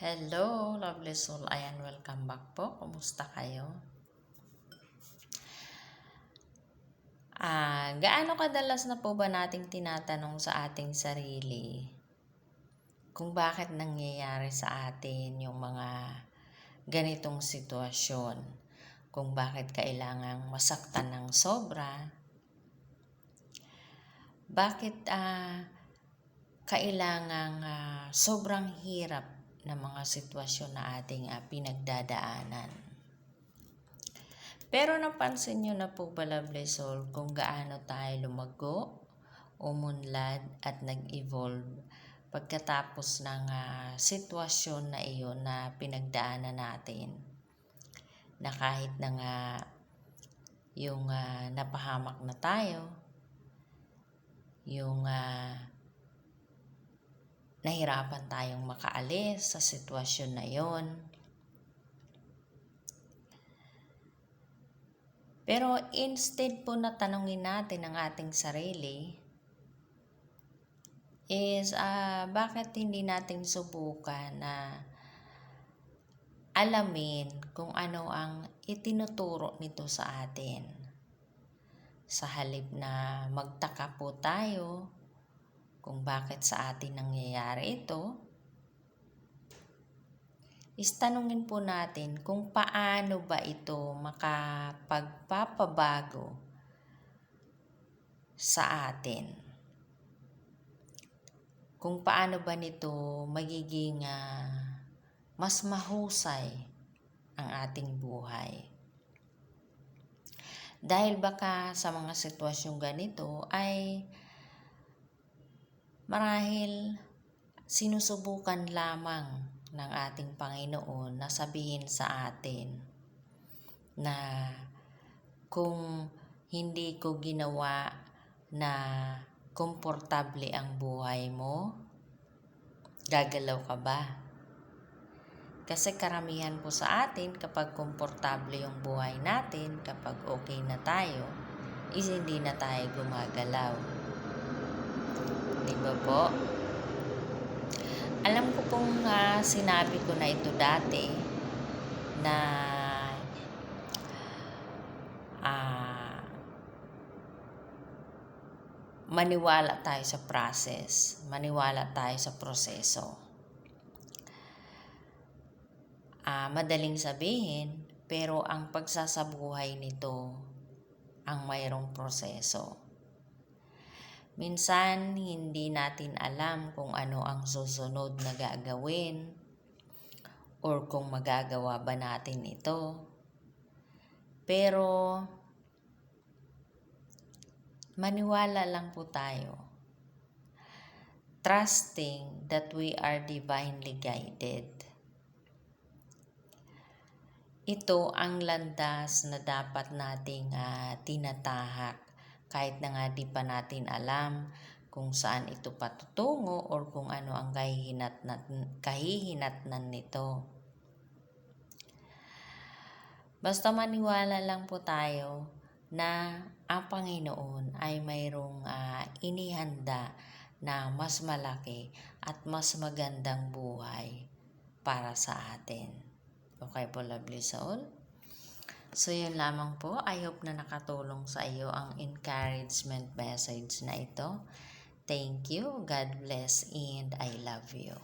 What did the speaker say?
Hello, lovely soul. Ayan, welcome back po. Kumusta kayo? Gaano kadalas na po ba nating tinatanong sa ating sarili kung bakit nangyayari sa atin yung mga ganitong sitwasyon? Kung bakit kailangang masaktan ng sobra? Bakit kailangang sobrang hirap na mga sitwasyon na ating pinagdadaanan? Pero napansin nyo na po ba, lovely soul, kung gaano tayo lumago, umunlad at nag-evolve pagkatapos ng sitwasyon na iyon na pinagdaanan natin? Na kahit na nga yung napahamak na tayo, yung nahirapan tayong makaalis sa sitwasyon na iyon. Pero instead po na tanungin natin ang ating sarili is bakit hindi natin subukan na alamin kung ano ang itinuturo nito sa atin. Sa halip na magtaka po tayo kung bakit sa atin nangyayari ito, tanungin po natin kung paano ba ito makapagpapabago sa atin. Kung paano ba nito magiging mas mahusay ang ating buhay. Dahil baka sa mga sitwasyong ganito ay marahil sinusubukan lamang ng ating Panginoon na sabihin sa atin na kung hindi ko ginawa na komportable ang buhay mo, gagalaw ka ba? Kasi karamihan po sa atin kapag komportable yung buhay natin, kapag okay na tayo, is hindi na tayo gumagalaw. Di ba po? Alam ko pong sinabi ko na ito dati na maniwala tayo sa process, maniwala tayo sa proseso. Madaling sabihin, pero ang pagsasabuhay nito ang mayroong proseso. Minsan, hindi natin alam kung ano ang susunod na gagawin or kung magagawa ba natin ito. Pero, maniwala lang po tayo. Trusting that we are divinely guided. Ito ang landas na dapat nating tinatahak kahit na nga di pa natin alam kung saan ito patutungo or kung ano ang kahihinatnan nito. Basta maniwala lang po tayo na ang Panginoon ay mayroong inihanda na mas malaki at mas magandang buhay para sa atin. Okay po, lovely soul? So, yun lamang po. I hope na nakatulong sa iyo ang encouragement message na ito. Thank you. God bless and I love you.